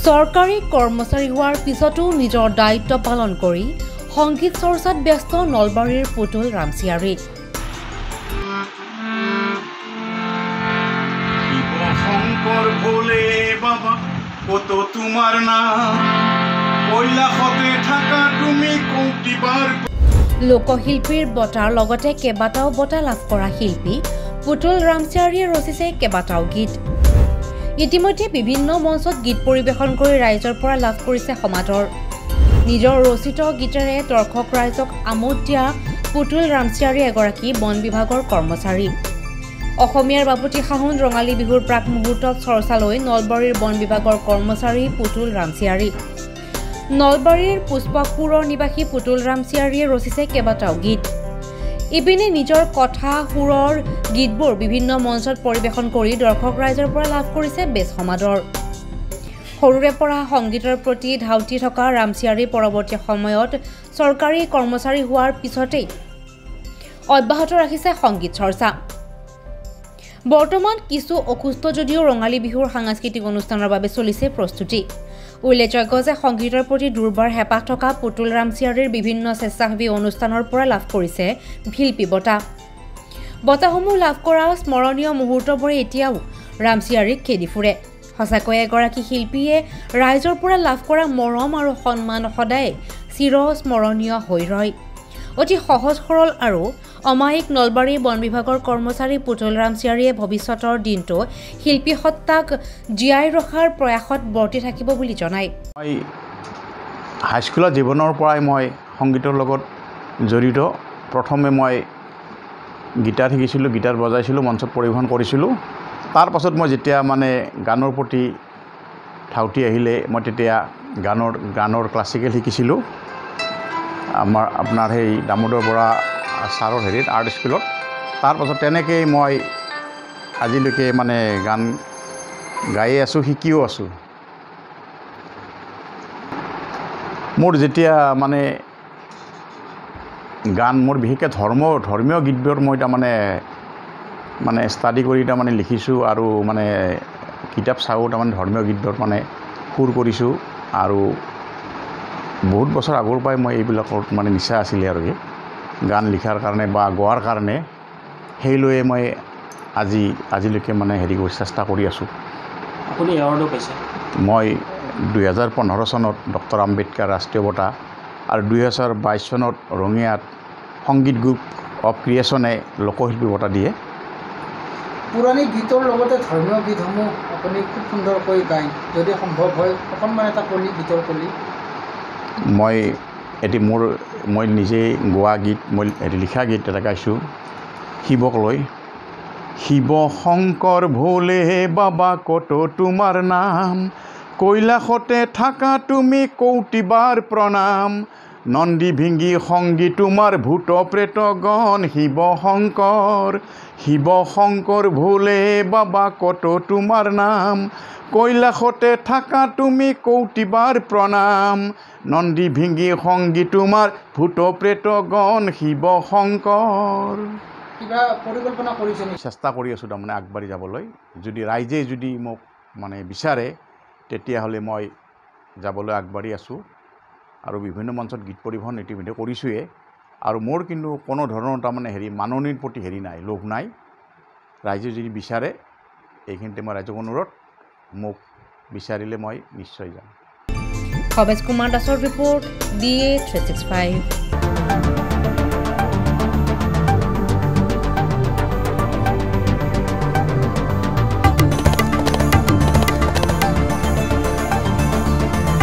চৰকাৰী কৰ্মচাৰী হোৱাৰ পিছতো নিজৰ দায়িত্ব পালন কৰি সংগীত চৰ্চাত ব্যস্ত নলবাৰীৰ পুতুল ৰামচিয়াৰী। শংকৰ ভোলে বাবা কত তোমাৰ নাম কৈলাসতে থাকা তুমি কৌটিবাৰ। লোকশিল্পীৰ বঁটাৰ লগতে কেইবাটাও বঁটা লাভ কৰা শিল্পী পুতুল ৰামচিয়াৰীয়ে ৰচিছে কেইবাটাও গীত। ইতিমধ্যে বিভিন্ন মঞ্চত গীত পৰিৱেশন কৰি ৰাইজৰ পৰা লাভ কৰিছে সমাদৰ। নিজৰ ৰচিত গীতেৰে দৰ্শক ৰাইজক আমোদ দিয়া পুতুল ৰামচিয়াৰী এগৰাকী বন বিভাগৰ কৰ্মচাৰী। অসমীয়াৰ বাপুতি সাহোন ৰঙালী বিহুৰ প্ৰাক মুহূৰ্তত চৰ্চালৈ নলবাৰীৰ বন বিভাগৰ কৰ্মচাৰী পুতুল ৰামচিয়াৰী। নলবাৰীৰ পুষ্পপুৰৰ নিবাসী পুতুল ৰামচিয়াৰীয়ে ৰচিছে কেইবাটাও গীত। ইপিনে নিজৰ কথা সুৰৰ গীতবোৰ বিভিন্ন মঞ্চত পৰিৱেশন কৰি দৰ্শক ৰাইজৰ পৰা লাভ কৰিছে বেছ সমাদৰ। সৰুৰে পৰা সংগীতৰ প্ৰতি ধাউতি থকা ৰামচিয়াৰী পৰৱৰ্তী সময়ত চৰকাৰী কৰ্মচাৰী হোৱাৰ পিছতেই অব্যাহত ৰাখিছে সংগীত চৰ্চা। বৰ্তমান কিছু অসুস্থ যদিও ৰঙালী বিহুৰ সাংস্কৃতিক অনুষ্ঠানৰ বাবে চলিছে প্ৰস্তুতি। উল্লেখযোগ্য যে সংগীতৰ প্ৰতি দুৰ্বাৰ হেঁপাহ থকা পুতুল ৰামচিয়াৰীৰ বিভিন্ন স্বেচ্ছাসেৱী অনুষ্ঠানৰ পৰা লাভ কৰিছে শিল্পী বঁটা। বঁটাসমূহ লাভ কৰা স্মৰণীয় মুহূৰ্তবোৰে এতিয়াও ৰামচিয়াৰীক খেদি ফুৰে। সঁচাকৈ এগৰাকী শিল্পীয়ে ৰাইজৰ পৰা লাভ কৰা মৰম আৰু সন্মান সদায় চিৰস্মৰণীয় হৈ ৰয়। অতি সহজ সৰল আৰু অমায়িক নলবাৰী বন বিভাগৰ কৰ্মচাৰী পুতুল ৰামচিয়াৰীয়ে ভৱিষ্যতৰ দিনটো শিল্পী সত্তাক জীয়াই ৰখাৰ প্ৰয়াসত বৰ্তি থাকিব বুলি জনায়। মই হাইস্কুলৰ জীৱনৰ পৰাই মই সংগীতৰ লগত জড়িত। প্ৰথমে মই গীটাৰ শিকিছিলোঁ, গীটাৰ বজাইছিলোঁ, মঞ্চত পৰিৱেশন কৰিছিলোঁ। তাৰ পাছত মই যেতিয়া গানৰ প্ৰতি ধাউতি আহিলে মই তেতিয়া গানৰ ক্লাছিকেল শিকিছিলোঁ আপোনাৰ সেই দামোদৰ বৰা ছাৰৰ হেৰিত আৰ্ট স্কুলত। তাৰপাছত তেনেকৈয়ে মই আজিলৈকে গান গায়ে আছোঁ, শিকিও আছোঁ। মোৰ যেতিয়া গান মোৰ বিশেষকৈ ধৰ্মীয় গীতবোৰ মই তাৰমানে ষ্টাডি কৰি লিখিছোঁ আৰু কিতাপ চাওঁ ধৰ্মীয় গীতবোৰ সুৰ কৰিছোঁ। আৰু বহুত বছৰ আগৰ পৰাই মই এইবিলাকত নিচা আছিলে আৰু গান লিখাৰ কাৰণে বা গোৱাৰ কাৰণে। সেই লৈয়ে মই আজিলৈকে চেষ্টা কৰি আছোঁ। আপুনি এৱাৰ্ডো পাইছে? মই 2015 চনত ডক্টৰ আম্বেদকাৰ ৰাষ্ট্ৰীয় বঁটা আৰু 2022 চনত ৰঙিয়াত সংগীত গ্ৰুপ অফ ক্ৰিয়েশ্যনে লোকশিল্পী বঁটা দিয়ে। পুৰণি গীতৰ লগতে ধৰ্মীয় গীতসমূহ আপুনি খুব সুন্দৰকৈ গায়, যদি সম্ভৱ হয় অকণমান এটা গীতৰ কলি। মই নিজে গোৱা গীত, মই লিখা গীত এটা গাইছোঁ শিৱক লৈ। শিৱ শংকৰ ভোলে বাবা কত তোমাৰ নাম কৈলাসতে থাকা তুমি কৌটিবাৰ প্ৰণাম নন্দী ভিঙ্গি সংগী তোমাৰ ভূত প্ৰেত গণ শিৱ শংকৰ ভোলে বাবা কত তোমাৰ নাম কৈলাসতে থাকা তুমি কৌটিবাৰ প্ৰণাম নন্দী ভিঙ্গি সংগী তোমাৰ ভূত প্ৰেত গণ শিৱ শংকৰ। কিবা পৰিকল্পনা কৰিছে নেকি? চেষ্টা কৰি আছোঁ আগবাঢ়ি যাবলৈ। যদি ৰাইজে মোক বিচাৰে তেতিয়াহ'লে মই যাবলৈ আগবাঢ়ি আছোঁ। আৰু বিভিন্ন মঞ্চত গীত পৰিৱেশন ইতিমধ্যে কৰিছোঁৱে। আৰু মোৰ কিন্তু কোনো ধৰণৰ মাননিৰ প্ৰতি নাই, লোভ নাই। ৰাইজে যদি বিচাৰে এইখিনিতে মই ৰাইজক অনুৰোধ, মোক বিচাৰিলে মই নিশ্চয় যাম। ভৱেশ কুমাৰ দাসৰ ৰিপৰ্ট DA 365।